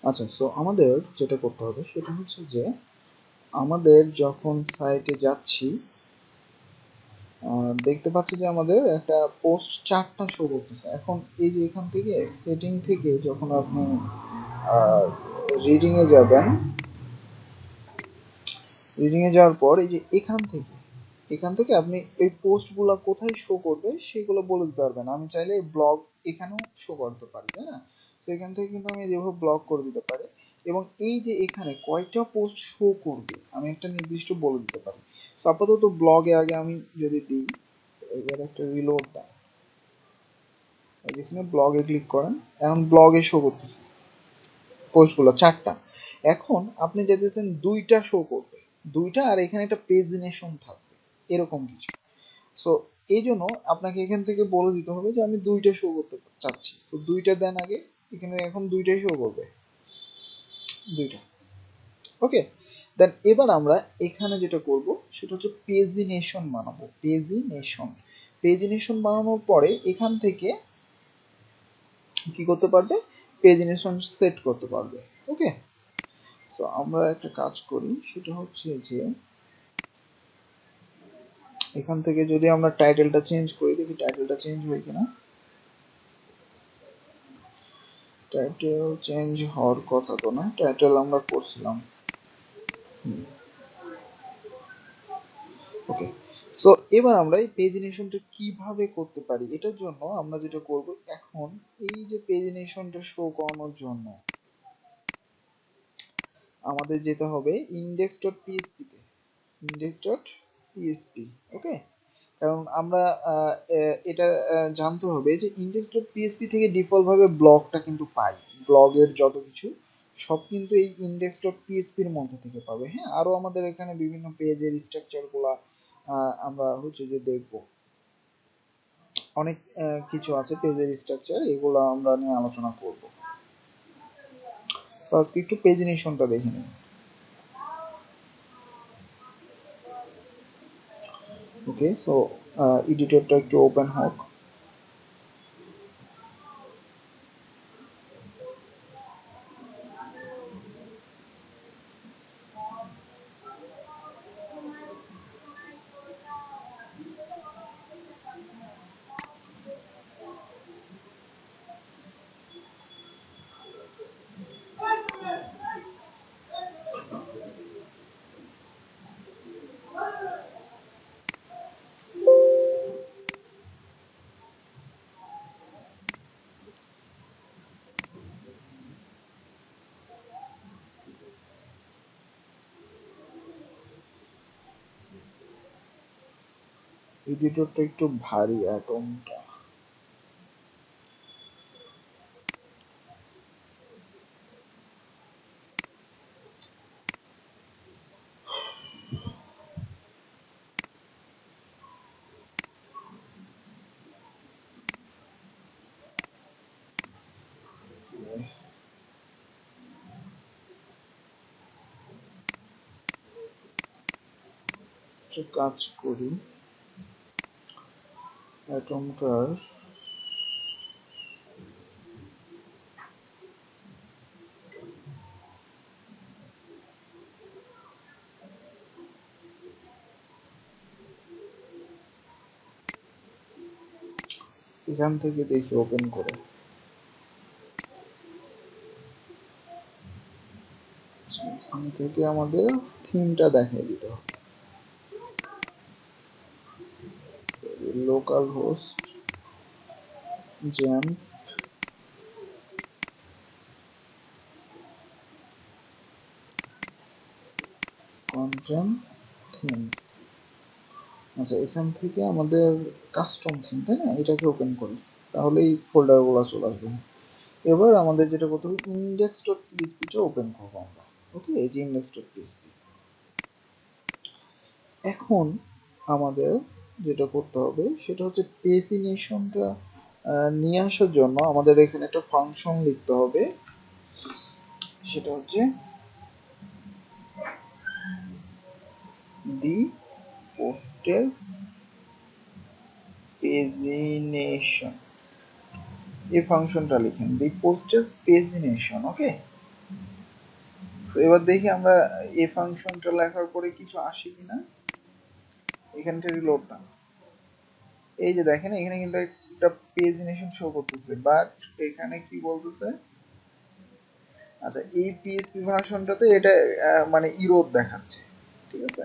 আচ্ছা, সো আমাদের যেটা করতে হবে সেটা হচ্ছে যে আমাদের যখন সাইটে যাচ্ছি দেখতে পাচ্ছি যে আমাদের একটা পোস্ট 4টা শো করতেছে। এখন এই যে এখান থেকে সেটিং থেকে যখন আপনি রিডিং এ যাবেন, রিডিং এ যাওয়ার পর এই যে এখান থেকে আপনি এই পোস্টগুলো কোথায় শো করবে সেগুলো বলে দিতে পারবেন। আমি চাইলে ব্লগ এখানেও শো করতে পারি, তাই না? তো এখান থেকে কিন্তু আমি যেভাবে ব্লগ করে দিতে পারি এবং এই যে এখানে কয়টা পোস্ট শো করবে আমি একটা নির্দিষ্ট বলে দিতে পারি। তো আপাতত ব্লগে আগে আমি যদি দিই, এবার একটা রিলোড দেয়, যেখানে ব্লগে ক্লিক করেন, এখন ব্লগে শো করতেছে পোস্টগুলো 4টা। এখন আপনি যেতেছেন 2টা শো করবে, 2টা, আর এখানে একটা পেজিনেশন থাকবে এরকম কিছু। সো এই জন্য আপনাকে এখান থেকে বলে দিতে হবে যে আমি 2টা শো করতে চাচ্ছি। সো 2টা দেন আগে, এখানে এখন 2টাই শো করবে, 2টা। ওকে, দেন এবার আমরা এখানে যেটা করব সেটা হচ্ছে পেজিনেশন বানাবো। পেজিনেশন বানানোর পরে এখান থেকে কি করতে পারবে, পেজিনেশন সেট করতে পারবে। ওকে, সো আমরা একটা কাজ করি, সেটা হচ্ছে যে এখান থেকে যদি আমরা টাইটেলটা চেঞ্জ করি, দেখি টাইটেলটা চেঞ্জ হয় কিনা। টাইটেল চেঞ্জ হওয়ার কথা তো না, টাইটেল আমরা করছিলাম। ওকে, সো এবার আমরা এই পেজিনেশনটা কিভাবে করতে পারি, এটার জন্য আমরা যেটা করব, এখন এই যে পেজিনেশনটা শো করানোর জন্য আমাদের যেতে হবে index.php তে, index.php। ওকে, কারণ আমরা এটা জানতে হবে যে index.php থেকে ডিফল্ট ভাবে ব্লগটা কিন্তু পাই, ব্লগের যত কিছু সব কিন্তু এই index.php এর মধ্যে থেকে পাবে। হ্যাঁ, আরো আমাদের এখানে বিভিন্ন পেজের স্ট্রাকচার গুলা আমরা হচ্ছে যে দেখব, অনেক কিছু আছে পেজের স্ট্রাকচার, এগুলো আমরা নিয়ে আলোচনা করব। তো আজকে একটু পেজিনেশনটা দেখে নিই। ওকে, সো এডিটরটা একটু ওপেন হোক। এডিটরটা একটু ভারী, অ্যাটমটা। একটা কাজ করি, অ্যাটমটার এখান থেকে দেখি ওপেন করে। এখান থেকে আমাদের থিমটা দেখিয়ে দিতে হবে, local host jam content theme. আচ্ছা, এখান থেকে আমাদের কাস্টম থিম, তাই না, এটাকে ওপেন করি, তাহলে এই ফোল্ডারগুলো চলে আসবে। এবার আমাদের যেটা করতে হবে, index.php-টা ওপেন করবো আমরা। ওকে, এই যে index.php। এখন আমাদের যেটা করতে হবে সেটা হচ্ছে পেজিনেশনটা নিয়ে আসার জন্য আমাদের এখানে একটা ফাংশন লিখতে হবে, সেটা হচ্ছে দি পোস্টেজ পেজিনেশন। এই ফাংশনটা লিখেন, দি পোস্টেজ পেজিনেশন। ওকে, সো এবার দেখি আমরা এই ফাংশনটা লেখার পরে কিছু আসে কিনা। এখানটা রিলোড দাও। এই যে দেখেন এখানে কিন্তু একটা পেজিনেশন শো করতেছে, বাট এখানে কি বলতেছে, আচ্ছা এই পিএইচপি ভার্সনটাতে এটা মানে ইরোড দেখাচ্ছে, ঠিক আছে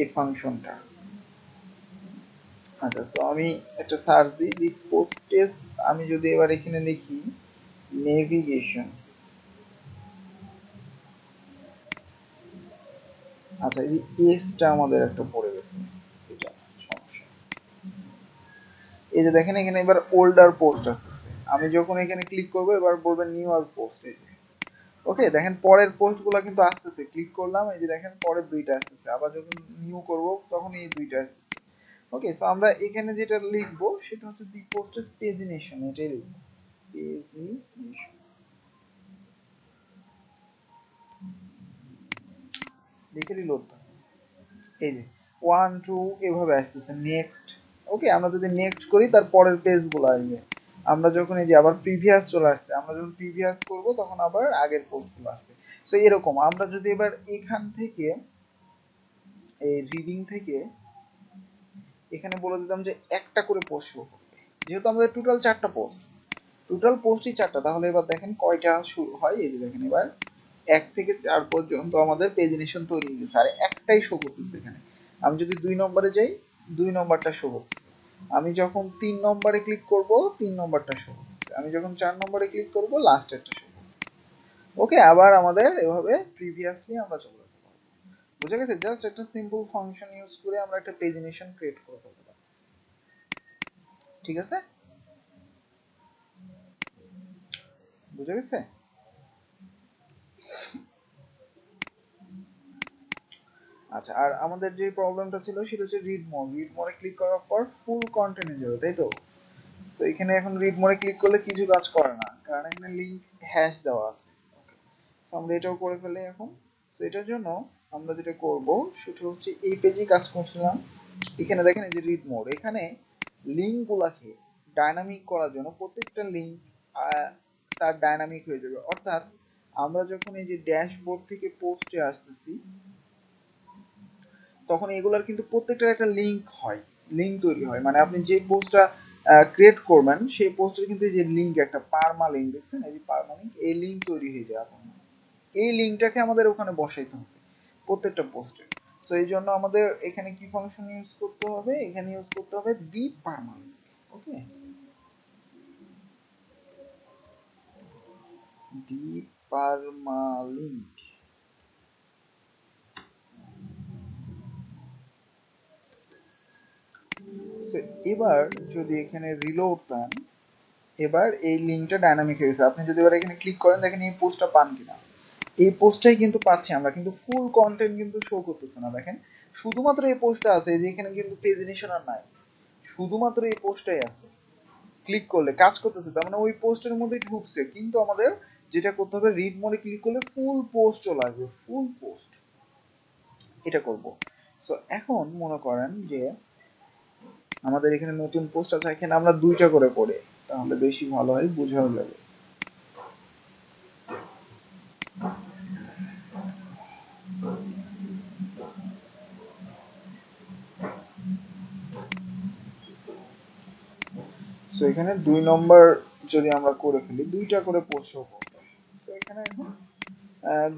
এই ফাংশনটা। আচ্ছা সো আমি একটা সার্চ দিই, দি পোস্টেস, আমি যদি এবার এখানে লিখি নেভিগেশন, আচ্ছা এই এসটা আমাদের একটা পড়ে গেছে, এটা সমস্যা। এই যে দেখেন এখানে এবার ওল্ডার পোস্ট আসতেছে, আমি যখন এখানে ক্লিক করবো এবার বলবে নিউ আর পোস্ট। এই যে ওকে দেখেন পরের পোস্ট গুলা কিন্তু আসতেছে, ক্লিক করলাম এই যে দেখেন পরের দুইটা আসতেছে, আবার যখন নিউ করব তখন এই দুইটা আসতেছে। ওকে সো আমরা এখানে যেটা লিখবো সেটা হচ্ছে দি পোস্টেস পেজিনেশন, এটাই লিখবো পেজিনেশন। লিখে রিলোড দাও। এই যে 1 2 এভাবে আসতেছে, নেক্সট। ওকে আমরা যদি নেক্সট করি তার পরের পেজগুলো আসবে। আমরা যখন এই যে আবার প্রিভিয়াস চলে আসছে, আমরা যখন প্রিভিয়াস করব তখন আবার আগের পোস্টগুলো আসবে। সো এরকম আমরা যদি এবার এখান থেকে এই রিডিং থেকে এখানে বলে দিতাম যে একটা করে পোস্ট শো করবে, যেহেতু আমাদের টোটাল 4টা পোস্ট, টোটাল পোস্টই 4টা, তাহলে এবার দেখেন কয়টা শুরু হয়। এই যে দেখেন এবার 1 থেকে 4 পর্যন্ত আমাদের পেজিনেশন তৈরি হয়ে গেছে, আর একটাই শো করতেছে এখানে। আমি যদি 2 নম্বরে যাই 2 নম্বরটা শো করতেছে, আমি যখন 3 নম্বরে ক্লিক করব 3 নম্বরটা শো করতেছে, আমি যখন 4 নম্বরে ক্লিক করব লাস্টেরটা শো করবে। ওকে আবার আমাদের এভাবে প্রিভিয়াসলি আমরা চলে যেতে পারবো। বুঝা গেছে? জাস্ট একটা সিম্পল ফাংশন ইউজ করে আমরা একটা পেজিনেশন ক্রিয়েট করে ফেলতে পারি। ঠিক আছে, বুঝা গেছে? আচ্ছা আর আমাদের যে প্রবলেমটা ছিল সেটা হচ্ছে রিড মোর, রিড মোরে ক্লিক করার পর ফুল কন্টেন্টে যাবে, তাই তো? তো এখানে এখন রিড মোরে ক্লিক করলে কিছু কাজ করে না, কারণ এখানে লিংক হ্যাশ দেওয়া আছে। তো আমরা এটাও করে ফেলি এখন। তো এটার জন্য আমরা যেটা করব সেটা হচ্ছে এই পেজেই কাজ করছিলাম। এখানে দেখেন এই যে রিড মোর, এখানে লিঙ্কগুলাকে ডাইনামিক করার জন্য প্রত্যেকটা লিঙ্ক তার ডাইনামিক হয়ে যাবে, অর্থাৎ আমরা যখন এই যে ড্যাশবোর্ড থেকে পোস্টে আসতেছি তখন এগুলার কিন্তু প্রত্যেকটার একটা লিঙ্ক হয়, লিঙ্ক তৈরি হয়, মানে আপনি যে পোস্টটা ক্রিয়েট করবেন সেই পোস্টের কিন্তু এই যে লিঙ্ক একটা পারমা লিঙ্ক দেখছেন, এই যে পারমা লিঙ্ক, এই লিঙ্ক তৈরি হয়ে যায় আপনার। এই লিঙ্কটাকে আমাদের ওখানে বসাইতে হবে প্রত্যেকটা পোস্টে। সো এই জন্য আমাদের এখানে কি ফাংশন ইউজ করতে হবে, এখানে ইউজ করতে হবে দি পারমা লিঙ্ক। ওকে দি পারমা লিঙ্ক। সো এবার যদি এখানে রিলোড দেন, এবার এই লিঙ্কটা ডাইনামিক হয়ে গেছে। আপনি যদি এবার এখানে ক্লিক করেন দেখেন এই পোস্টটা পান কিনা, এই পোস্টটাই কিন্তু পাচ্ছি আমরা, কিন্তু ফুল কন্টেন্ট কিন্তু শো করতেছে না। দেখেন শুধুমাত্র এই পোস্টটা আছে, যে এখানে কিন্তু পেজিনেশন আর নাই, শুধুমাত্র এই পোস্টটাই আছে। ক্লিক করলে কাজ করতেছে, তার মানে ওই পোস্টের মধ্যে ঢুকছে, কিন্তু আমাদের যেটা করতে হবে রিড মোডে ক্লিক করলে ফুল পোস্ট চলে আসবে, ফুল পোস্ট। এটা করব। সো এখন মনে করেন যে আমাদের এখানে নতুন পোস্ট আছে, এখানে আমরা 2টা করে পড়ে, তাহলে বেশি ভালো হয়, বোঝাও যাবে। সো এখানে 2 নম্বর যদি আমরা করে ফেলি 2টা করে পোস্ট শো করবে। সো এখানে এখন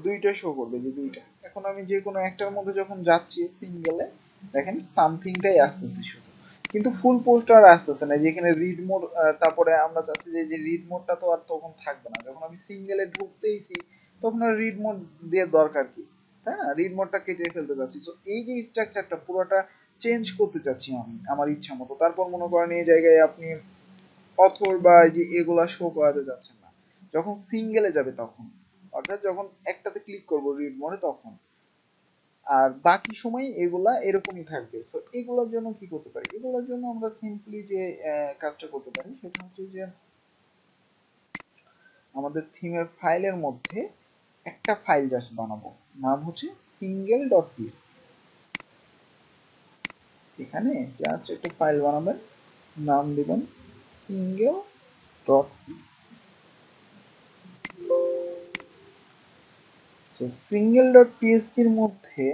2টা শো করবে, যে 2টা। এখন আমি যে কোনো একটার মধ্যে যখন যাচ্ছি সিঙ্গেলে, দেখেন সামথিংটাই আসতেছে শুধু, কিন্তু ফুল পোস্ট আর আসতেছে না। যেখানে রিড মোড, তারপরে আমরা চাচ্ছি যে রিড মোডটা তো আর তখন থাকবে না, যখন আমি সিঙ্গেলে ঢুকতেইছি তখন আর রিড মোড দিয়ে দরকার কি, তাই না? রিড মোডটা কেটে ফেলতে চাচ্ছি। তো এই যে স্ট্রাকচারটা পুরোটা চেঞ্জ করতে চাচ্ছি আমি আমার ইচ্ছা মতো। তারপর মনে করেন এই জায়গায় আপনি অথর বা এই যে এগুলা শো করাতে যাচ্ছেন না, যখন সিঙ্গেলে যাবে তখন, অর্থাৎ যখন একটাতে ক্লিক করব রিড মোডে তখন, আর বাকি সময় এগুলা এরকমই থাকবে। সো এগুলোর জন্য কি করতে পারি, এগুলোর জন্য আমরা সিম্পলি যে কাজটা করতে পারি সেটা হচ্ছে যে আমাদের থিমের ফাইলের মধ্যে একটা ফাইল জাস্ট বানাবো, নাম হচ্ছে সিঙ্গেল ডট পিস। এখানে জাস্ট একটা ফাইল বানাবেন, নাম দিবেন single dot piece. So single dot PSP এর মধ্যে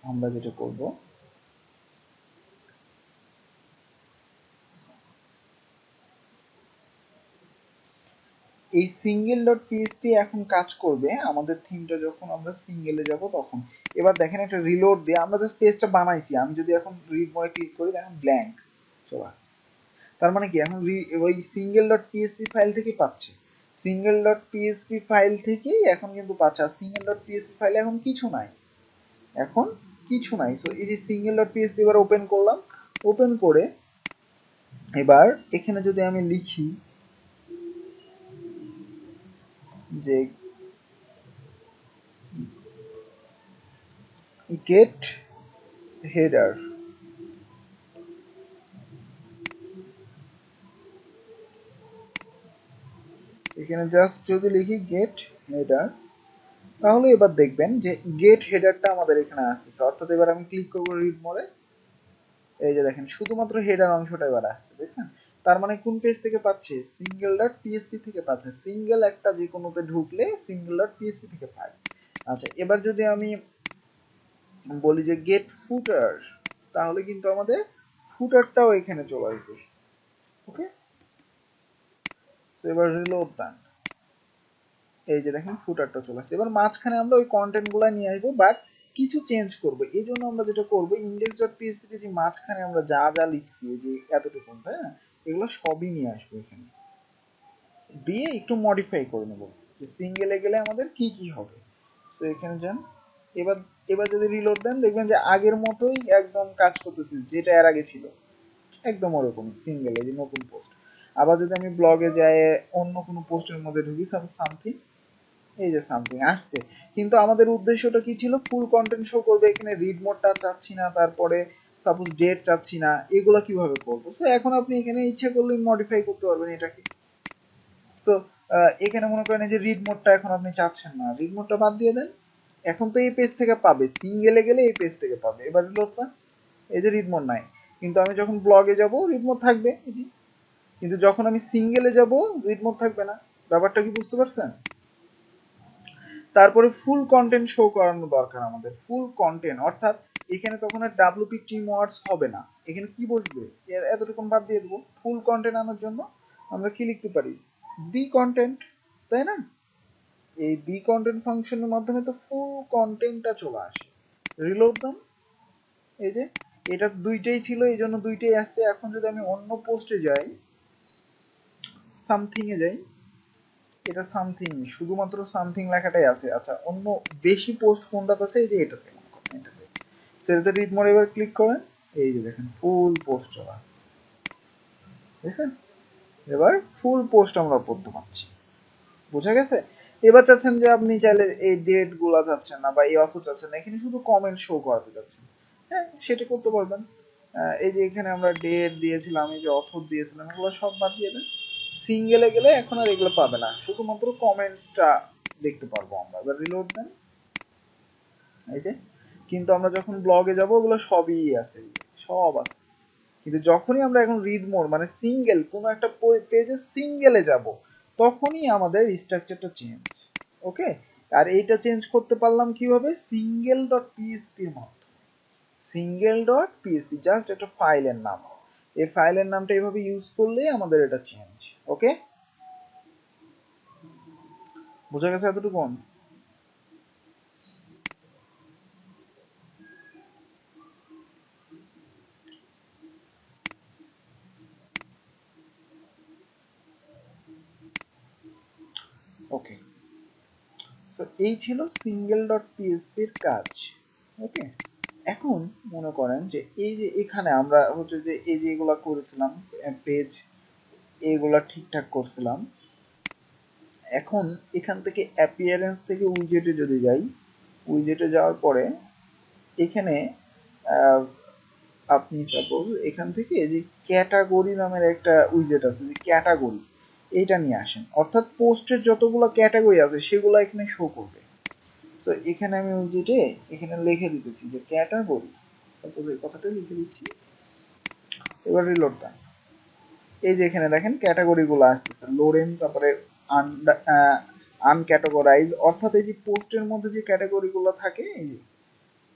আমরা যেটা করব, এই সিঙ্গেল ডট পিএসপি এখন কাজ করবে আমাদের থিমটা যখন আমরা সিঙ্গেলে যাব তখন। এবার দেখেন একটা রিলোড দিয়ে আমরা জাস্ট পেজটা বানাইছি, আমি যদি এখন রিড মোডে ক্লিক করি দেখেন ব্ল্যাঙ্ক চলে আসছে। তার মানে কি এখন ওই সিঙ্গেল ডট পিএসপি ফাইল থেকে পাচ্ছে, সিঙ্গেল ডট পিএসপি ফাইল থেকেই এখন কিন্তু পাচ্ছে। আর সিঙ্গেল ডট পিএসপি ফাইলে এখন কিছু নাই, এখন কিছু নাই। সো এই যে সিঙ্গেল ডট পিএসপি এবার ওপেন করলাম, ওপেন করে এবার এখানে যদি আমি লিখি যে গেট হেডার, এখানে জাস্ট যদি লিখি গেট হেডার, তাহলে এবার দেখবেন যে গেট হেডারটা আমাদের এখানে আসতেছে। অর্থাৎ এবার আমি ক্লিক করবো রিড মোডে, এই যে দেখেন শুধুমাত্র হেডার অংশটা এবার আসছে, দেখছেন? তার মানে কোন পেজ থেকে পাচ্ছে? সিঙ্গেল ডট পিএসপি থেকে পাচ্ছে। সিঙ্গেল একটা যে কোনোতে ঢুকলে সিঙ্গেল ডট পিএসপি থেকে পায়। আচ্ছা, এবার যদি আমি বলি যে গেট ফুটার, তাহলে কিন্তু আমাদের ফুটারটাও এখানে চলে আসবে। ওকে, সো এবার রিলোড দেন, এই যে দেখেন ফুটারটা চলে আসছে। এবার মাঝখানে আমরা ওই কন্টেন্ট গুলা নিয়ে আসবো, বাট কিছু চেঞ্জ করবো। এই জন্য আমরা যেটা করবো, ইন্ডেক্স ডট পিএসপি তে যে মাঝখানে আমরা যা যা লিখছি যে এতটুকু, তাই না, এগুলো সবই নিয়ে আসবো এখানে, দিয়ে একটু মডিফাই করে নেবো যে সিঙ্গেলে গেলে আমাদের কি কি হবে। সো এখানে যান, এবার এবার যদি রিলোড দেন দেখবেন যে আগের মতোই একদম কাজ করতেছে, যেটা এর আগে ছিল একদম ওরকম সিঙ্গেল, এই যে নতুন পোস্ট। আবার যদি আমি ব্লগে যাই অন্য কোনো পোস্টের মধ্যে ঢুকি, সামথিং, এই যে সামথিং আসছে, কিন্তু আমাদের উদ্দেশ্যটা কি ছিল? ফুল কন্টেন্ট শো করবে, এখানে রিড মোডটা চাচ্ছি না, তারপরে সাপোজ ডেট চাচ্ছি না, এগুলো কিভাবে করবো? সো এখন আপনি এখানে ইচ্ছা করলে মডিফাই করতে পারবেন এটাকে। সো এখানে মনে করেন যে রিড মোডটা এখন আপনি চাচ্ছেন না, রিড মোডটা বাদ দিয়ে দেন, এখন তো এই পেজ থেকে পাবে, সিঙ্গেলে গেলে এই পেজ থেকে পাবে। এবার রিলোড দেন, এই যে রিড মোড নাই, কিন্তু আমি যখন ব্লগে যাব রিড মোড থাকবে, এই যে। কিন্তু যখন আমি সিঙ্গেলে যাব রিড মোড থাকবে না। ব্যাপারটা কি বুঝতে পারছেন? তারপরে ফুল কন্টেন্ট শো করানো দরকার আমাদের, ফুল কন্টেন্ট, অর্থাৎ এখানে তখন আর ডাব্লিউপি টিম ওয়ার্ডস হবে না, এখানে কি বসবে এতটুকু বাদ দিয়ে দেবো। ফুল কন্টেন্ট আনার জন্য আমরা কি লিখতে পারি? দি কন্টেন্ট, তাই না? এই দি কন্টেন্ট ফাংশনের মাধ্যমে তো ফুল কন্টেন্টটা চলে আসে। রিলোড দেন, এই যে এটা দুইটাই ছিল, এই জন্য দুইটাই আসছে। এখন যদি আমি অন্য পোস্টে যাই, সামথিং এ যাই, এটা সামথিং, শুধুমাত্র সামথিং লেখাটাই আছে। আচ্ছা, অন্য বেশি পোস্ট কোনটাতে আছে? এই যে এটাতে, এটাতে। সেটাতে রিড মোড এবার ক্লিক করেন, এই যে দেখেন ফুল পোস্ট চলে আসছে, দেখছেন? এবার ফুল পোস্ট আমরা পড়তে পারছি, বোঝা গেছে? এবার চাচ্ছেন যে আপনি চাইলে এই ডেট গুলা চাচ্ছেন না, বা এই অথর চাচ্ছেন না, এখানে শুধু কমেন্ট শো করাতে চাচ্ছেন, হ্যাঁ সেটা করতে পারবেন। এই যে এখানে আমরা ডেট দিয়েছিলাম, এই যে অথর দিয়েছিলাম, এগুলো সব বাদ দিয়ে দেন। সিঙ্গেলে গেলে এখন আর এগুলো পাবে না, শুধুমাত্র কমেন্টসটা দেখতে পারবো আমরা। এবার রিলোড দেন, এই যে। কিন্তু আমরা যখন ব্লগে যাব ওগুলো সবই আছে, সব আছে। কিন্তু যখনই আমরা এখন রিড মোড মানে সিঙ্গেল কোনো একটা পেজে সিঙ্গেলে যাব, তখনই আমাদের স্ট্রাকচারটা চেঞ্জ। ওকে, আর এইটা চেঞ্জ করতে পারলাম কিভাবে? সিঙ্গেল ডট পিএসপির মাধ্যমে। সিঙ্গেল ডট পিএসপি জাস্ট একটা ফাইলের নাম, এই ফাইলের নামটা এইভাবে ইউজ করলেই আমাদের এটা চেঞ্জ। ওকে, বোঝা গেছে এতটুকু? ওকে, সো এই ছিল সিঙ্গেল ডট পিএসপির কাজ। ওকে, এখন মনে করেন যে এই যে এখানে আমরা হচ্ছে যে এই যে এগুলা করেছিলাম, পেজ এগুলা ঠিকঠাক করছিলাম। এখন এখান থেকে অ্যাপিয়ারেন্স থেকে উইজেটে যদি যাই, উইজেটে যাওয়ার পরে এখানে আহ, আপনি সাপোজ এখান থেকে যে ক্যাটাগরি নামের একটা উইজেট আছে, যে ক্যাটাগরি, এইটা নিয়ে আসেন। অর্থাৎ পোস্টের যতগুলো ক্যাটাগরি আছে সেগুলো এখানে শো করবে। সো এখানে আমি উইজেটে এখানে লিখে দিতেছি যে ক্যাটাগরি, সাপোজ এই কথাটা লিখে দিচ্ছি। এবার রিলোড দেন, এই যে এখানে দেখেন ক্যাটাগরি গুলো আসতেছে, লোরেন, তারপরে আনক্যাটাগরাইজ, অর্থাৎ এই যে পোস্টের মধ্যে যে ক্যাটাগরিগুলো থাকে, এই যে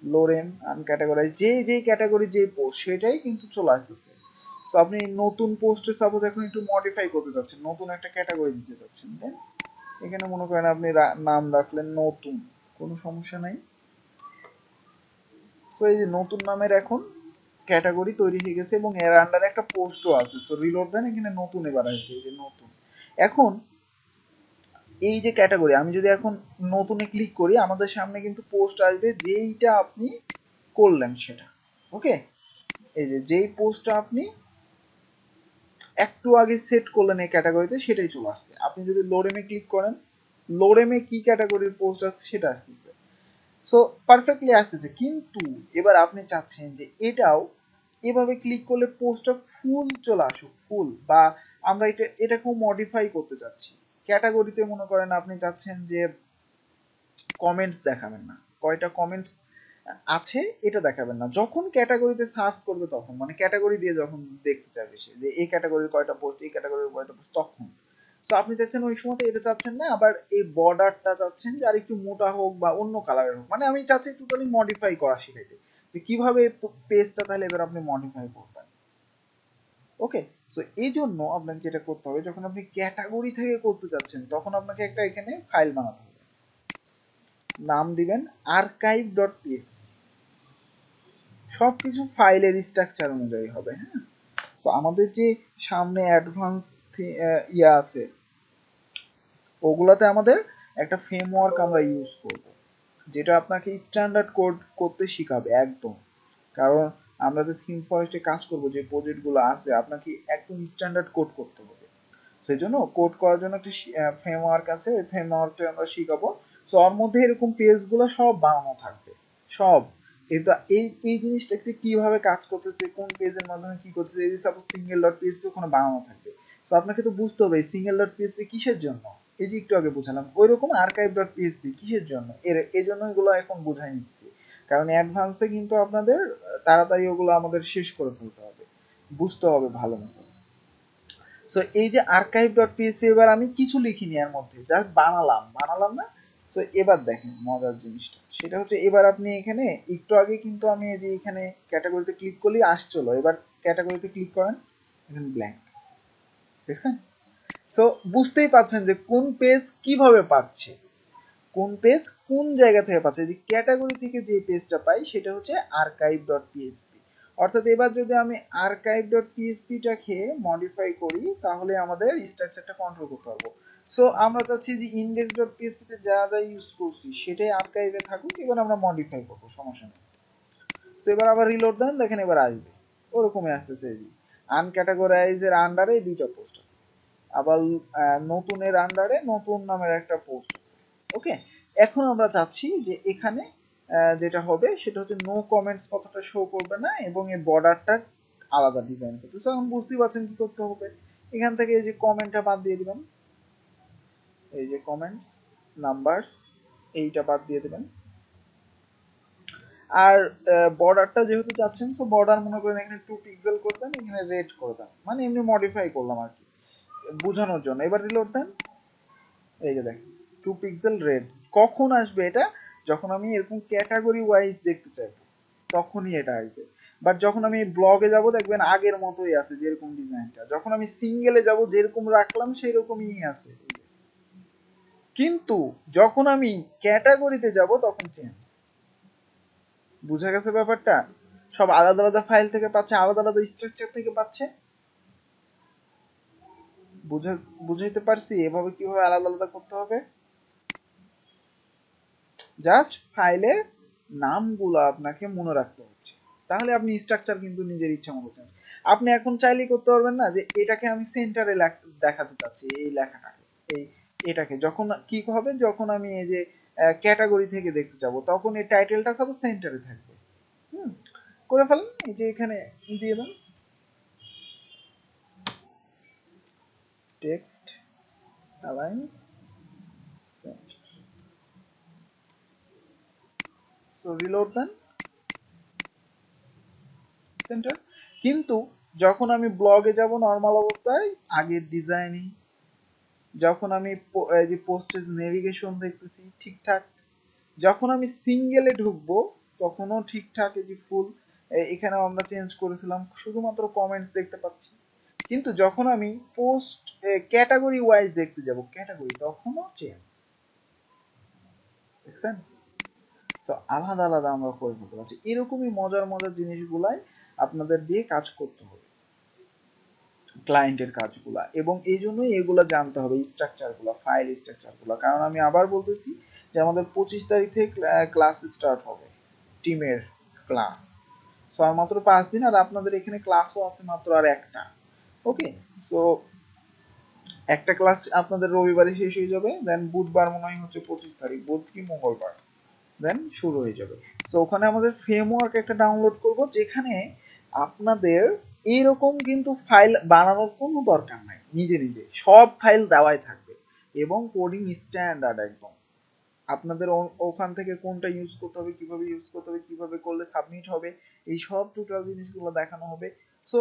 লোরেম আনক্যাটাগরাইজ, যেই ক্যাটাগরি যে পোস্ট সেটাই কিন্তু চলে আসতেছে। সো আপনি নতুন পোস্টে সাপোজ এখন একটু মডিফাই করতে যাচ্ছেন, নতুন একটা ক্যাটাগরি দিতে যাচ্ছেন, তাই এখানে মনে করেন আপনি নাম রাখলেন নতুন, কোনো সমস্যা নাই। সো এই যে নতুন নামের এখন ক্যাটাগরি তৈরি হয়ে গেছে এবং এর আন্ডারে একটা পোস্টও আছে। সো রিলোড দেন, এখানে নতুন এবার আসবে, এই যে নতুন। এখন এই যে ক্যাটাগরি, আমি যদি এখন নতুনে ক্লিক করি আমাদের সামনে কিন্তু পোস্ট আসবে যেইটা আপনি করলেন সেটা। ওকে, এই যে যেই পোস্টটা আপনি একটু আগে সেট করলেন এই ক্যাটাগরিতে সেটাই চলে আসছে। আপনি যদি লোরেমে ক্লিক করেন, লোরেমে কি ক্যাটাগরির পোস্ট আছে সেটা আসতেছে। সো পারফেক্টলি আসতেছে, কিন্তু এবার আপনি চাচ্ছেন যে এটাও এভাবে ক্লিক করলে পোস্টটা ফুল চলে আসুক, ফুল, বা আমরা এটাকেও মডিফাই করতে চাচ্ছি। ক্যাটাগরিতে মনে করেন আপনি চাচ্ছেন যে কমেন্টস দেখাবেন না, কয়টা কমেন্টস আছে এটা দেখাবেন না, যখন ক্যাটাগরিতে সার্চ করবে তখন, মানে ক্যাটাগরি দিয়ে যখন দেখতে চাইবে সে যে এই ক্যাটাগরির কয়টা পোস্ট, এই ক্যাটাগরির কয়টা পোস্ট, তখন। সো আপনি চাচ্ছেন ওই সময় এটা চাচ্ছেন না, আবার এই বর্ডারটা চাচ্ছেন যে আর একটু মোটা হোক বা অন্য কালারের হোক, মানে আমি চাচ্ছি টোটালি মডিফাই করা শিখাইতে, যে কিভাবে পেজটা তাহলে এবার আপনি মডিফাই করবেন। ওকে, সো এই জন্য আপনাকে যেটা করতে হবে, যখন আপনি ক্যাটাগরি থেকে করতে যাচ্ছেন তখন আপনাকে একটা এখানে ফাইল বানাতে হবে, নাম দিবেন archive.php, সবকিছু ফাইলের স্ট্রাকচার অনুযায়ী হবে। হ্যাঁ, তো আমাদের যে সামনে অ্যাডভান্স ইয়া আছে ওগুলাতে আমাদের একটা ফ্রেমওয়ার্ক আমরা ইউজ করব, যেটা আপনাকে স্ট্যান্ডার্ড কোড করতে শিখাবে একদম। কারণ আমরা যে থিম ফরেস্টে কাজ করব, যে প্রজেক্টগুলো আছে আপনাকে একদম স্ট্যান্ডার্ড কোড করতে হবে। সেই জন্য কোড করার জন্য একটা ফ্রেমওয়ার্ক আছে, ওই ফ্রেমওয়ার্কটা আমরা শিখাবো। সো ওর মধ্যে এরকম পেজগুলো সব বানানো থাকবে, সব। কিন্তু এই জিনিসটাকে কিভাবে কাজ করতেছে, কোন পেজের মাধ্যমে কি করতেছে, এই যে সাপোজ সিঙ্গেল ডট পিএইচপি ওখানে বানানো থাকবে। সো আপনাকে তো বুঝতে হবে সিঙ্গেল ডট পিএইচপি কিসের জন্য, এই যে একটু আগে বুঝালাম ওই রকম আর্কাইভ ডট পিএইচপি কিসের জন্য, এই জন্য এগুলো এখন বুঝাই নিচ্ছি, কারণ অ্যাডভান্সে কিন্তু আপনাদের তাড়াতাড়ি ওগুলো আমাদের শেষ করে ফেলতে হবে, বুঝতে হবে ভালো মতো। সো এই যে archive.php, এবার আমি কিছু লিখিনি এর মধ্যে, জাস্ট বানালাম না। সো এবার দেখেন মজার জিনিসটা, সেটা হচ্ছে এবার আপনি এখানে একটু আগে কিন্তু আমি এই যে এখানে ক্যাটাগরিতে ক্লিক করলেই আসছিল, এবার ক্যাটাগরিতে ক্লিক করেন, এখানে ব্ল্যাঙ্ক, দেখছেন? সো বুঝতেই পাচ্ছেন যে কোন পেজ কিভাবে পাচ্ছে, কোন পেজ কোন জায়গা থেকে পাচ্ছে, যে ক্যাটাগরি থেকে যে পেজটা পাই সেটা হচ্ছে archive.php। অর্থাৎ এবার যদি আমি archive.php-টাকে মডিফাই করি তাহলে আমাদের স্ট্রাকচারটা কন্ট্রোল করতে পারবো। সো আমরা চাচ্ছি যে index.php তে যা যা ইউজ করছি সেটাই আর্কাইভে থাকুক, এবার আমরা মডিফাই করবো, সমস্যা নেই। সো এবার আবার রিলোড দেন, দেখেন এবার আসবে, ওরকমই আসতেছে। এই যে আনক্যাটাগরাইজ এর আন্ডারে দুইটা পোস্ট আছে, আবার নতুনের আন্ডারে নতুন নামের একটা পোস্ট আছে। ওকে, এখন আমরা চাচ্ছি যে এখানে যেটা হবে সেটা হচ্ছে নো কমেন্টস কথাটা শো করবে না এবং এই বর্ডারটা আলাদা ডিজাইন করতে। সো এখন বুঝতেই পারছেন কি করতে হবে, এখান থেকে এই যে কমেন্টটা বাদ দিয়ে দিবেন, এই যে কমেন্টস নাম্বারস এইটা বাদ দিয়ে দিবেন। আর বর্ডারটা যেহেতু চাচ্ছেন, সো বর্ডার মনে করেন এখানে 2 পিক্সেল করে দেন, এখানে রেড করে দেন, মানে এমনি মডিফাই করলাম আর কি বোঝানোর জন্য। এবার রিলোড দেন, এই যে দেখেন 2 পিক্সেল রেড। কখন আসবে এটা, যখন আমি এরকম ক্যাটাগরি ওয়াইজ দেখতে চাইবো তখনই এটা আসবে। বাট যখন আমি ব্লগে যাব দেখবেন আগের মতোই আছে যেরকম ডিজাইনটা, যখন আমি সিঙ্গেলে যাব যেরকম রাখলাম সেই রকমই আছে, কিন্তু যখন আমি ক্যাটাগরিতে যাব তখন চেঞ্জ। বুঝা গেছে ব্যাপারটা? সব আলাদা আলাদা ফাইল থেকে পাচ্ছে, আলাদা আলাদা স্ট্রাকচার থেকে পাচ্ছে। বুঝাইতে পারছি এভাবে কিভাবে আলাদা আলাদা করতে হবে? জাস্ট ফাইলের নামগুলো আপনাকে মনে রাখতে হচ্ছে, তাহলে আপনি স্ট্রাকচার কিন্তু নিজের ইচ্ছা মতো চেঞ্জ। আপনি এখন চাইলেই করতে পারবেন না যে এটাকে আমি সেন্টারে দেখাতে চাচ্ছি, এই লেখাটাকে, এই এটাকে যখন কি হবে, যখন আমি এই যে ক্যাটাগরি থেকে দেখতে যাবো তখন এই টাইটেলটা সব সেন্টারে থাকবে। হুম, করে ফেলেন, এই যে এখানে দিয়ে দেন টেক্সট অ্যালাইন্স সেন্টার। সো রিলোড দেন, সেন্টার। কিন্তু যখন আমি ব্লগে যাব নর্মাল অবস্থায় আগের ডিজাইনই যখন আমি এই যে পোস্টেজ নেভিগেশন দেখতেছি ঠিকঠাক, যখন আমি সিঙ্গেলে ঢুকবো তখনও ঠিকঠাক, এই যে ফুল এখানেও আমরা চেঞ্জ করেছিলাম, শুধুমাত্র কমেন্টস দেখতে পাচ্ছি। কিন্তু যখন আমি পোস্ট ক্যাটাগরি ওয়াইজ দেখতে যাব ক্যাটাগরি, তখনও চেঞ্জ, দেখছেন? সো আলাদা আলাদা আমরা করে ফেলতে পারছি। এরকমই মজার মজার জিনিসগুলাই আপনাদের দিয়ে কাজ করতে হবে, ক্লায়েন্টের কাজগুলা, এবং এই জন্যই এগুলো জানতে হবে, স্ট্রাকচারগুলো, ফাইল স্ট্রাকচারগুলো। কারণ আমি আবার বলতেছি যে আমাদের 25 তারিখ থেকে ক্লাস স্টার্ট হবে, টিমের ক্লাস। সো আর মাত্র 5 দিন, আর আপনাদের এখানে ক্লাসও আছে মাত্র আর একটা। ওকে, সো একটা ক্লাস আপনাদের রবিবারে শেষ হয়ে যাবে, দেন বুধবার মনে হয় হচ্ছে 25 তারিখ, বুধ কি মঙ্গলবার, দেন শুরু হয়ে যাবে। সো ওখানে আমাদের ফ্রেমওয়ার্ক একটা ডাউনলোড করব, যেখানে আপনাদের এরকম কিন্তু ফাইল বানানোর কোনো দরকার নাই, নিজে নিজে সব ফাইল দেওয়াই থাকবে, এবং কোডিং স্ট্যান্ডার্ড একদম। আপনাদের ওখান থেকে কোনটা ইউজ করতে হবে, কিভাবে ইউজ করতে হবে, কিভাবে করলে সাবমিট হবে, এই সব টোটাল জিনিসগুলো দেখানো হবে। সো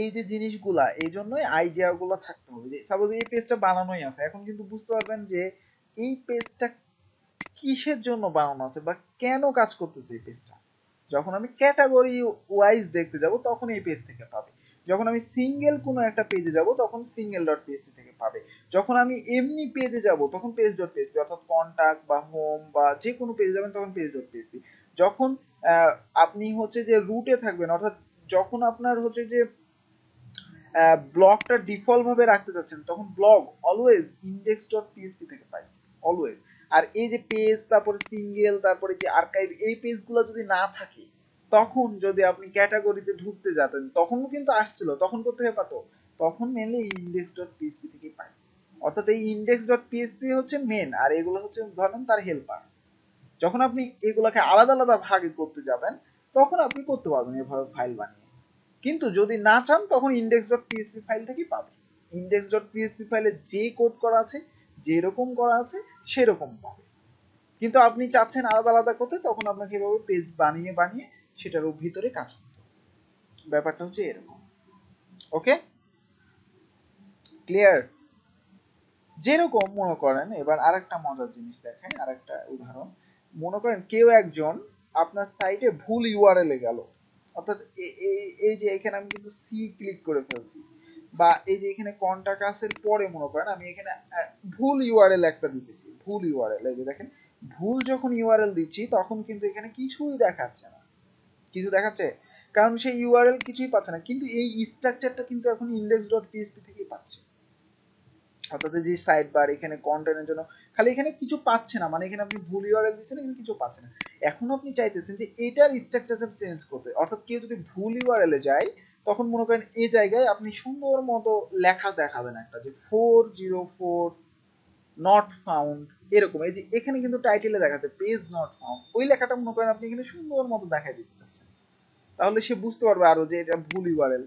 এই যে জিনিসগুলা, এই জন্যই আইডিয়া গুলো থাকতে হবে। যে সাপোজ এই পেজটা বানানোই আছে, এখন কিন্তু বুঝতে পারবেন যে এই পেজটা কিসের জন্য বানানো আছে বা কেন কাজ করতেছে এই পেজটা। যখন আমি ক্যাটাগরি ওয়াইজ দেখতে যাব তখন এই পেজ থেকে পাবে, যখন আমি সিঙ্গেল কোনো একটা পেজে যাব তখন সিঙ্গেল ডট পিএসপি থেকে পাবে, যখন আমি এমনি পেজে যাব তখন পেজ ডট পিএসপি, অর্থাৎ কন্টাক্ট বা হোম বা যে কোনো পেজে যাবেন তখন পেজ ডট পিএসপি। যখন আপনি হচ্ছে যে রুটে থাকবেন, অর্থাৎ যখন আপনার হচ্ছে যে ব্লগটা ডিফল্ট ভাবে রাখতে চাচ্ছেন তখন blog always index dot PSP থেকে পাই, অলওয়েজ। আর এই যে পেজ, তারপরে সিঙ্গেল, তারপরে যে আর্কাইভ, এই পেজগুলো যদি না থাকে, তখন যদি আপনি ক্যাটাগরিতে ঢুকতে যেতেন তখনও কিন্তু আসছিল, তখন কোথায় পাতো, তখন মেনলি ইন্ডেক্স ডট পিএসপি থেকেই পাই। অর্থাৎ এই ইন্ডেক্স ডট পিএসপি হচ্ছে মেন, আর এগুলো হচ্ছে ধরেন তার হেল্পার। যখন আপনি এগুলোকে আলাদা আলাদা ভাগে করতে যাবেন তখন আপনি করতে পারবেন এভাবে ফাইল বানিয়ে। কিন্তু যদি না চান তখন ইন্ডেক্স ডট পিএসপি ফাইল থেকেই পাবেন। ইন্ডেক্স ডট পিএসপি ফাইলে যে কোড করা আছে, যেরকম করা আছে সেরকম পাবে। কিন্তু আপনি চাচ্ছেন আলাদা আলাদা করতে, তখন আপনাকে এভাবে পেজ বানিয়ে বানিয়ে সেটার ভিতরে কাজ করতে হবে। ব্যাপারটা হচ্ছে এরকম। ওকে, ক্লিয়ার? যেরকম মনে করেন, এবার আরেকটা মজার জিনিস দেখেন, আরেকটা উদাহরণ। মনে করেন কেউ একজন আপনার সাইটে ভুল ইউআরএল এ গেল, অর্থাৎ এই যে এখানে আমি কিন্তু সি ক্লিক করে ফেলছি, বা এই যে এখানে কন্টাক্ট আসের পরে মনে করেন আমি এখানে ভুল ইউআরএল একটা দিতেছি, ভুল ইউআরএল, এই যে দেখেন ভুল যখন ইউআরএল দিচ্ছি তখন কিন্তু এখানে কিছুই দেখাচ্ছে না, কিছু দেখাচ্ছে, কারণ সেই ইউআরএল কিছুই পাচ্ছে না, কিন্তু এই স্ট্রাকচারটা কিন্তু এখন ইন্ডেক্স ডট পিএসপি থেকেই পাচ্ছে। অর্থাৎ যে সাইড বার এখানে কন্টেন্টের জন্য খালি এখানে কিছু পাচ্ছে না, মানে এখানে আপনি ভুল ইউআরএল দিচ্ছেন, এখানে কিছু পাচ্ছে না। এখন আপনি চাইতেছেন যে এটার স্ট্রাকচারটা চেঞ্জ করতে, অর্থাৎ কেউ যদি ভুল ইউআরএল এ যায় তখন মনে করেন এই জায়গায় আপনি সুন্দর মতো লেখা দেখাবেন একটা, যে 404 নট ফাউন্ড, এরকম। এই যে এখানে কিন্তু টাইটেলে দেখাচ্ছে পেজ নট ফাউন্ড, ওই লেখাটা মনে করেন আপনি এখানে সুন্দর মতো দেখাই দিতে চাচ্ছেন, তাহলে সে বুঝতে পারবে আরো যে এটা ভুল ইউআরএল।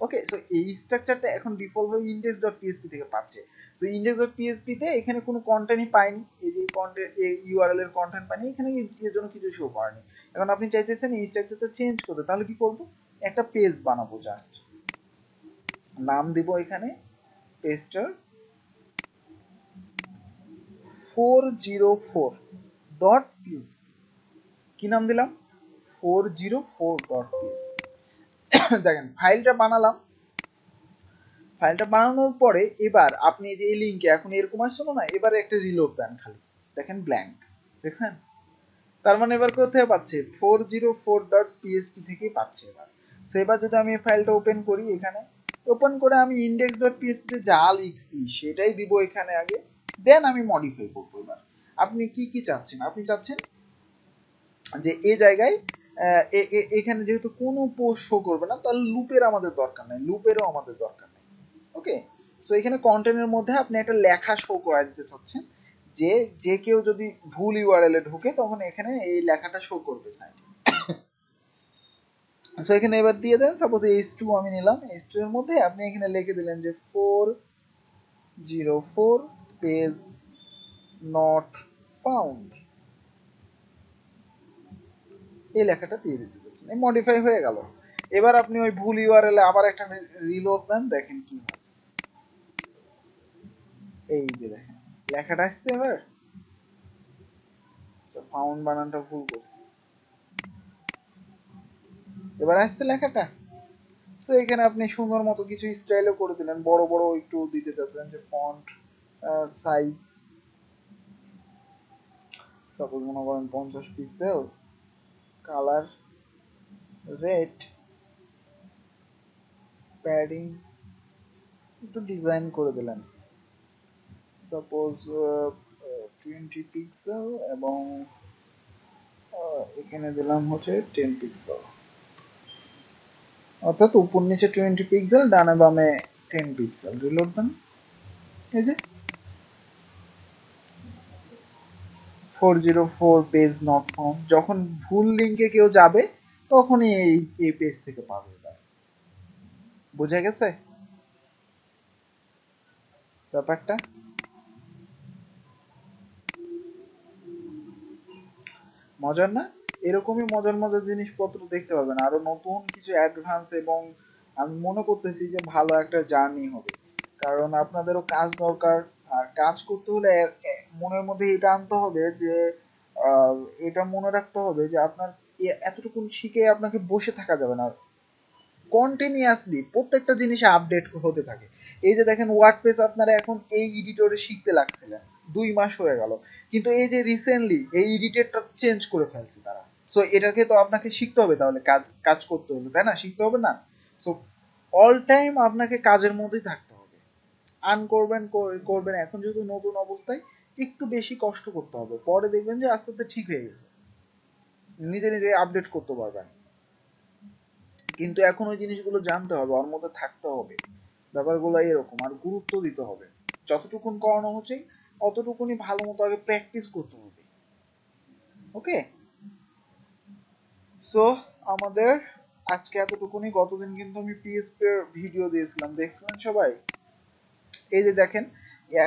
ওকে, সো এই স্ট্রাকচারটা এখন ডিফল্ট ভাবে ইন্ডেক্স ডট পিএসপি থেকে পাচ্ছে। সো ইন্ডেক্স ডট পিএসপি তে এখানে কোনো কন্টেন্টই পাইনি, এই যে কন্টেন্ট, এই ইউআরএল এর কন্টেন্ট পাইনি, এখানে এর জন্য কিছু শো করেনি। এখন আপনি চাইতেছেন এই স্ট্রাকচারটা চেঞ্জ করতে, তাহলে কি করব, একটা পেজ বানাবো, জাস্ট নাম দিব এখানে পেজটার 404 ডট পিএসপি। কি নাম দিলাম, 404 ডট পিএসপি। দেখেন ফাইলটা বানালাম, ফাইলটা বানানোর পরে এবার আপনি যে এই লিঙ্কে এখন এরকম আসছিল না, এবারে একটা রিলোড দেন, খালি দেখেন ব্ল্যাঙ্ক, দেখছেন? তার মানে এবার কোথায় পাচ্ছে, 404 ডট পিএসপি থেকেই পাচ্ছে এবার। সো এবার যদি আমি এই ফাইলটা ওপেন করি, এখানে ওপেন করে আমি ইন্ডেক্স ডট পিএসপি তে যা লিখছি সেটাই দিব এখানে আগে, দেন আমি মডিফাই করবো। এবার আপনি কি কি চাচ্ছেন, আপনি চাচ্ছেন যে এই জায়গায় এখানে যেহেতু কোনো পোস্ট শো করবে না, তাহলে লুপের আমাদের দরকার নাই, লুপেরও আমাদের দরকার নেই। ওকে, সো এখানে কন্টেন্টের মধ্যে আপনি একটা লেখা শো করে দিতে চাচ্ছেন, যে যে কেউ যদি ভুল ইউআরএল এ ঢোকে তখন এখানে এই লেখাটা শো করবে সাইটে। সো এখানে এবার দিয়ে দেন, সাপোজ h2 আমি নিলাম, h2 এর মধ্যে আপনি এখানে লিখে দিলেন যে 404 পেজ নট ফাউন্ড, এই লেখাটা দিয়ে দিতে চাচ্ছেন, এই মডিফাই হয়ে গেল। এবার আপনি ওই ভুল ইউআরএল এ আবার একটা রিলোড দেন, দেখেন কি হয়। এই যে দেখেন লেখাটা আসছে এবার। ফাউন্ড বানানটা ভুল করছি, এবার আসছে লেখাটা। সো এখানে আপনি সুন্দর মতো কিছু স্টাইলও করে দিলেন, বড় বড় একটু দিতে চাচ্ছেন যে ফন্ট সাইজ সাপোজ মনে করেন 50 পিক্সেল, কালার রেড, প্যাডিং একটু ডিজাইন করে দিলেন সাপোজ 20 পিক্সেল, এবং এখানে দিলাম হচ্ছে 10 পিক্সেল, অর্থাৎ উপর নিচে 20 পিক্সেল, ডানে বামে 10 পিক্সেল। রিলোড দেন, এই যে 404 পেজ নট ফাউন্ড। যখন ভুল লিঙ্কে কেউ যাবে তখনই এই পেজ থেকে পাবে। বুঝা গেছে ব্যাপারটা? মজার না? এরকমই মজার মজার জিনিসপত্র দেখতে পাবেন, আরো নতুন কিছু অ্যাডভান্স, এবং আমি মনে করতেছি যে ভালো একটা জার্নি হবে, কারণ আপনাদেরও কাজ দরকার। আর কাজ করতে হলে মনের মধ্যে এটা আনতে হবে যে আহ, এটা মনে রাখতে হবে যে আপনার এতটুকু শিখে আপনাকে বসে থাকা যাবে না, কন্টিনিউয়াসলি প্রত্যেকটা জিনিসে আপডেট হতে থাকে। এই যে দেখেন ওয়ার্ডপ্রেস আপনারা এখন এই এডিটরে শিখতে লাগছিলেন, 2 মাস হয়ে গেল, কিন্তু এই যে রিসেন্টলি এই এডিটরটা চেঞ্জ করে ফেলছে তারা। সো এটাকে তো আপনাকে শিখতে হবে, তাহলে কাজ কাজ করতে হলে, তাই না? শিখতে হবে না? সো অল টাইম আপনাকে কাজের মধ্যেই থাকতে হবে। আর্ন করবেন করবেন, এখন যেহেতু নতুন অবস্থায় একটু বেশি কষ্ট করতে হবে, পরে দেখবেন যে আস্তে আস্তে ঠিক হয়ে গেছে, নিজে নিজে আপডেট করতে পারবেন। কিন্তু এখন ওই জিনিসগুলো জানতে হবে, ওর মধ্যে থাকতে হবে, ব্যাপারগুলো এরকম। আর গুরুত্ব দিতে হবে, যতটুকুন করানো হচ্ছে অতটুকুনি ভালো মতো আগে প্র্যাকটিস করতে হবে। ওকে, সো আমাদের আজকে এতটুকুনি। গতদিন কিন্তু আমি পিএসপি এর ভিডিও দিয়েছিলাম, দেখছিলেন সবাই? এই যে দেখেন,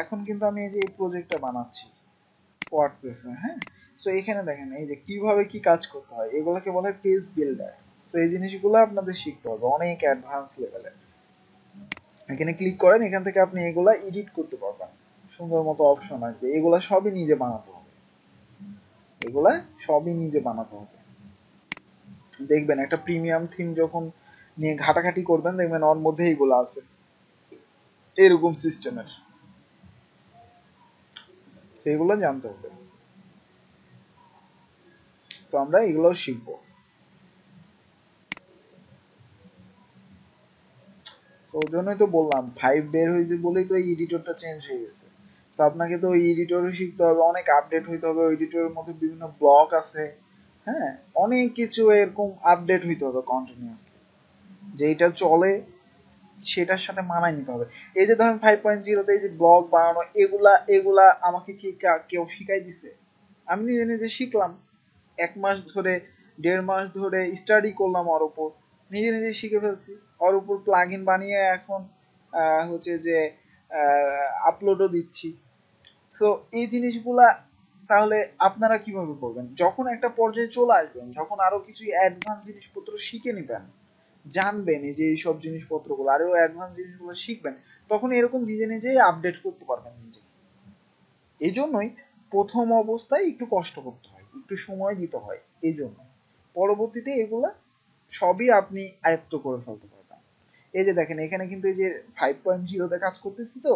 এখন কিন্তু আমি এই যে এই প্রজেক্টটা বানাচ্ছি ওয়ার্ডপ্রেসে, হ্যাঁ। সো এখানে দেখেন এই যে কিভাবে কি কাজ করতে হয়, এগুলোকে বলা হয় পেজ বিল্ডার। সো এই জিনিসগুলো আপনাদের শিখতে হবে, অনেক অ্যাডভান্স লেভেলের। এখানে ক্লিক করেন, এখান থেকে আপনি এগুলা এডিট করতে পারবেন, সুন্দর মতো অপশন আসবে, এগুলা সবই নিজে বানাতে হবে, এগুলা সবই নিজে বানাতে হবে। দেখবেন একটা প্রিমিয়াম থিম যখন নিয়ে ঘাটাঘাটি করবেন, দেখবেন ওর মধ্যে এগুলো আছে এরকম সিস্টেমের, সেগুলো জানতে হবে। সো আমরা এগুলো শিখবো। তো ওই জন্যই তো বললাম 5 বের হয়েছে বলেই তো এই এডিটরটা চেঞ্জ হয়ে গেছে। তো আপনাকে তো ওই এডিটরও শিখতে হবে, অনেক আপডেট হইতে হবে, ওই এডিটরের মধ্যে বিভিন্ন ব্লক আছে, হ্যাঁ, অনেক কিছু এরকম আপডেট হইতে হবে কন্টিনিউয়াসলি, যেটা চলে সেটার সাথে মানায় নিতে হবে। এই যে ধরেন 5.0 এই যে ব্লগ বানানো, এগুলা এগুলা আমাকে কি কেউ শিখাই দিছে? আমি নিজে নিজে শিখলাম, 1 মাস ধরে 1.5 মাস ধরে স্টাডি করলাম ওর উপর, নিজে নিজে শিখে ফেলছি, ওর উপর প্লাগ ইন বানিয়ে এখন হচ্ছে যে আপলোডও দিচ্ছি। সো এই জিনিসগুলা তাহলে আপনারা কিভাবে করবেন? যখন একটা পর্যায়ে চলে আসবেন, যখন আরো কিছু অ্যাডভান্স জিনিসপত্র শিখে নিবেন, জানবেন এই যে এইসব জিনিসপত্রগুলো, আরো অ্যাডভান্স জিনিসগুলো শিখবেন, তখন এরকম নিজে নিজেই আপডেট করতে পারবেন নিজে। এই জন্যই প্রথম অবস্থায় একটু কষ্ট করতে হয়, একটু সময় দিতে হয়, এই জন্য পরবর্তীতে এগুলা সবই আপনি আয়ত্ত করে ফেলতে পারবেন। এই যে দেখেন এখানে কিন্তু এই যে 5.0 কাজ করতেছি, তো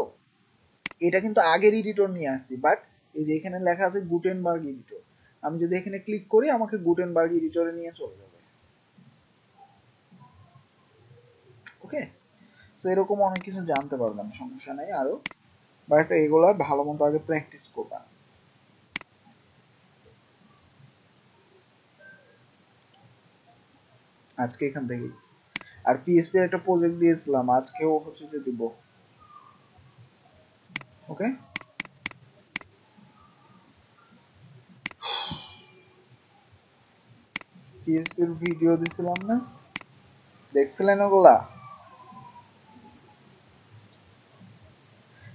এটা কিন্তু আগের এডিটর নিয়ে আসছি, বাট এই যে এখানে লেখা আছে গুটেনবার্গ এডিটর, আমি যদি এখানে ক্লিক করি আমাকে গুটেনবার্গ এডিটরে নিয়ে চলে যাবে। ওকে, তো এরকম অনেক কিছু জানতে পারবেন, সমস্যা নেই আরো, বাট এগুলা ভালো মতো আগে প্র্যাকটিস করবেন। আজকে এখান থেকে আর পিএসপি একটা প্রজেক্ট দিয়েছিলাম, আজকেও হচ্ছে যে দিব। ওকে, পিএসপির ভিডিও দিছিলাম না, দেখছিলেন ওগুলা?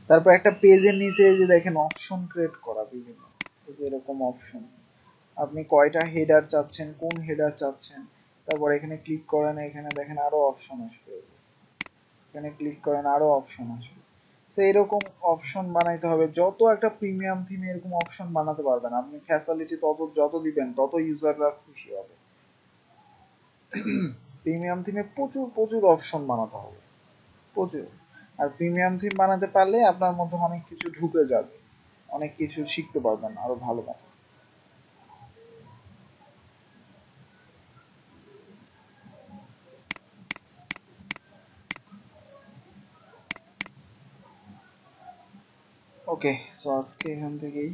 তারপর একটা পেজের নিচে যে দেখেন অপশন ক্রিয়েট করা বিভিন্ন, এই যে এরকম অপশন, আপনি কয়টা হেডার চাচ্ছেন, কোন হেডার চাচ্ছেন, তারপর এখানে ক্লিক করেন, এখানে দেখেন আরো অপশন আসবে, এখানে ক্লিক করেন আরো অপশন আসবে। সো এরকম অপশন বানাইতে হবে। যত একটা প্রিমিয়াম থিমে এরকম অপশন বানাতে পারবেন আপনি, ফ্যাসিলিটি তত যত দিবেন তত ইউজাররা খুশি হবে। প্রিমিয়াম থিমে প্রচুর প্রচুর অপশন বানাতে হবে, প্রচুর। আর প্রিমিয়াম থিম বানাতে পারলে আপনার মধ্যে অনেক কিছু ঢুকে যাবে, অনেক কিছু শিখতে পারবেন আরো ভালো মতো। ওকে, সো আজকে এখান থেকেই